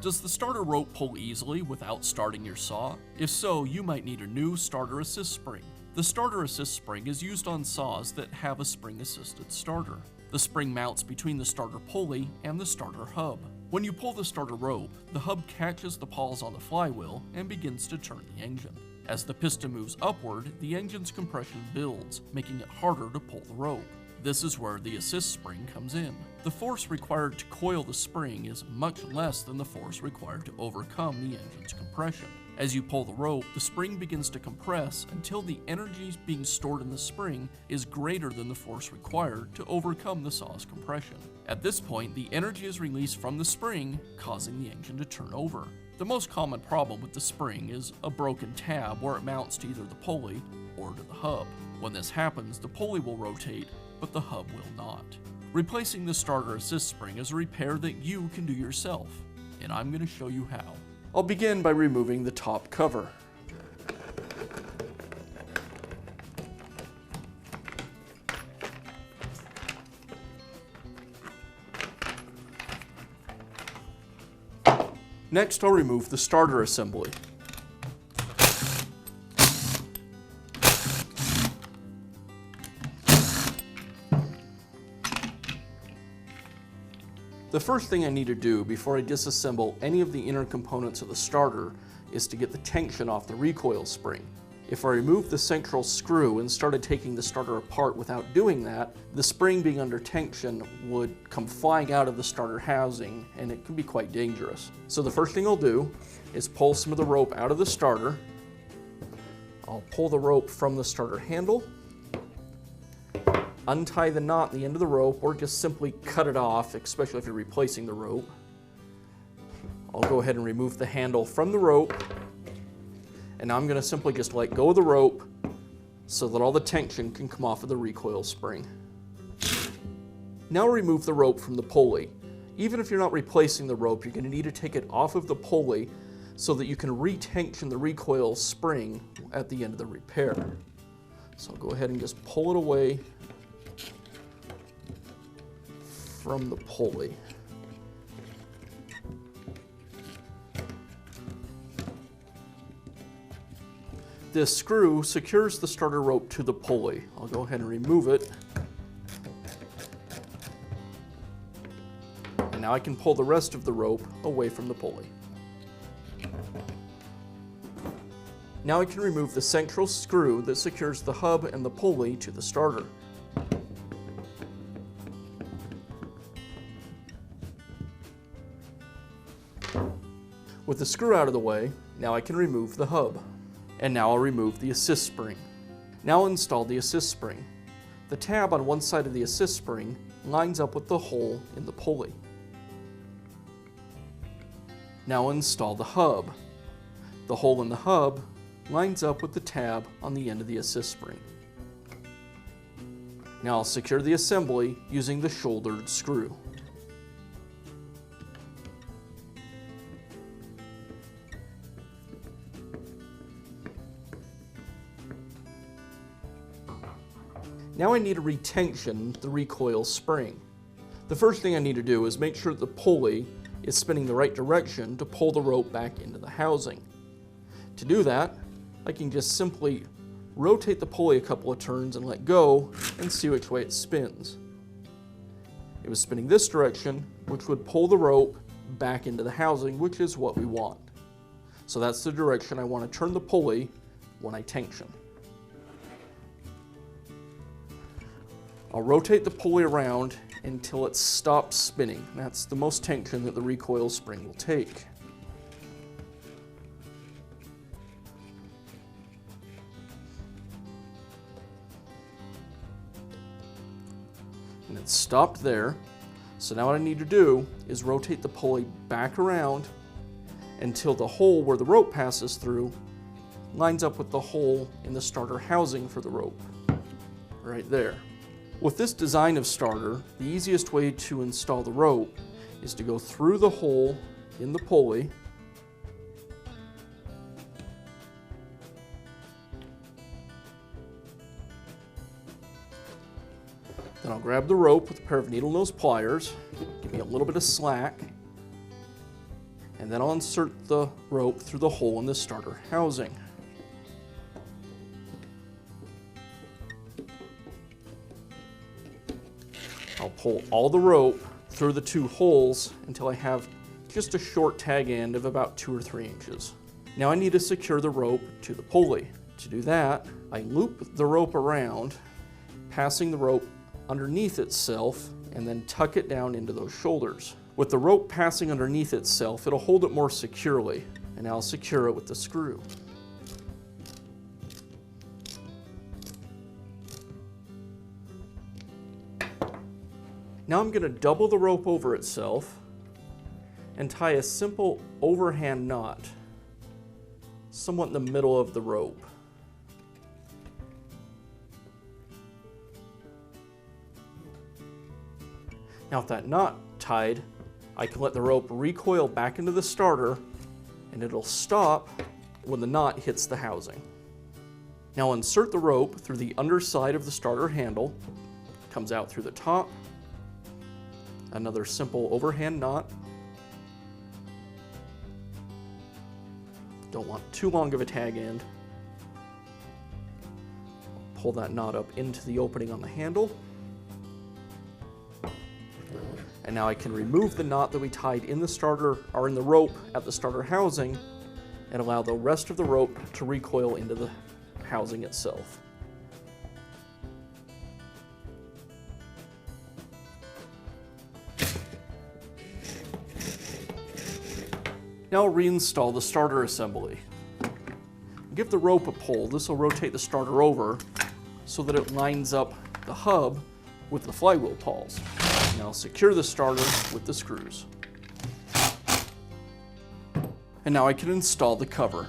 Does the starter rope pull easily without starting your saw? If so, you might need a new starter assist spring. The starter assist spring is used on saws that have a spring-assisted starter. The spring mounts between the starter pulley and the starter hub. When you pull the starter rope, the hub catches the pawls on the flywheel and begins to turn the engine. As the piston moves upward, the engine's compression builds, making it harder to pull the rope. This is where the assist spring comes in. The force required to coil the spring is much less than the force required to overcome the engine's compression. As you pull the rope, the spring begins to compress until the energy being stored in the spring is greater than the force required to overcome the saw's compression. At this point, the energy is released from the spring, causing the engine to turn over. The most common problem with the spring is a broken tab where it mounts to either the pulley or to the hub. When this happens, the pulley will rotate, but the hub will not. Replacing the starter assist spring is a repair that you can do yourself, and I'm going to show you how. I'll begin by removing the top cover. Next, I'll remove the starter assembly. The first thing I need to do before I disassemble any of the inner components of the starter is to get the tension off the recoil spring. If I removed the central screw and started taking the starter apart without doing that, the spring being under tension would come flying out of the starter housing, and it can be quite dangerous. So the first thing I'll do is pull some of the rope out of the starter. I'll pull the rope from the starter handle, untie the knot at the end of the rope, or just simply cut it off, especially if you're replacing the rope. I'll go ahead and remove the handle from the rope, and now I'm going to simply just let go of the rope so that all the tension can come off of the recoil spring. Now remove the rope from the pulley. Even if you're not replacing the rope, you're going to need to take it off of the pulley so that you can retension the recoil spring at the end of the repair. So I'll go ahead and just pull it away from the pulley. This screw secures the starter rope to the pulley. I'll go ahead and remove it. And now I can pull the rest of the rope away from the pulley. Now I can remove the central screw that secures the hub and the pulley to the starter. With the screw out of the way, now I can remove the hub. And now I'll remove the assist spring. Now I'll install the assist spring. The tab on one side of the assist spring lines up with the hole in the pulley. Now I'll install the hub. The hole in the hub lines up with the tab on the end of the assist spring. Now I'll secure the assembly using the shouldered screw. Now I need to retension the recoil spring. The first thing I need to do is make sure that the pulley is spinning the right direction to pull the rope back into the housing. To do that, I can just simply rotate the pulley a couple of turns and let go and see which way it spins. It was spinning this direction, which would pull the rope back into the housing, which is what we want. So that's the direction I want to turn the pulley when I tension. I'll rotate the pulley around until it stops spinning. That's the most tension that the recoil spring will take. And it stopped there. So now what I need to do is rotate the pulley back around until the hole where the rope passes through lines up with the hole in the starter housing for the rope. Right there. With this design of starter, the easiest way to install the rope is to go through the hole in the pulley, Then I'll grab the rope with a pair of needle-nose pliers, give me a little bit of slack, and then I'll insert the rope through the hole in the starter housing. I'll pull all the rope through the 2 holes until I have just a short tag end of about 2 or 3 inches. Now I need to secure the rope to the pulley. To do that, I loop the rope around, passing the rope underneath itself, and then tuck it down into those shoulders. With the rope passing underneath itself, it'll hold it more securely, and I'll secure it with the screw. Now I'm going to double the rope over itself and tie a simple overhand knot somewhat in the middle of the rope. Now with that knot tied, I can let the rope recoil back into the starter and it'll stop when the knot hits the housing. Now insert the rope through the underside of the starter handle, comes out through the top, another simple overhand knot. Don't want too long of a tag end. Pull that knot up into the opening on the handle. And now I can remove the knot that we tied in the starter or in the rope at the starter housing and allow the rest of the rope to recoil into the housing itself. Now I'll reinstall the starter assembly. Give the rope a pull. This will rotate the starter over so that it lines up the hub with the flywheel pawls. Now I'll secure the starter with the screws. And now I can install the cover.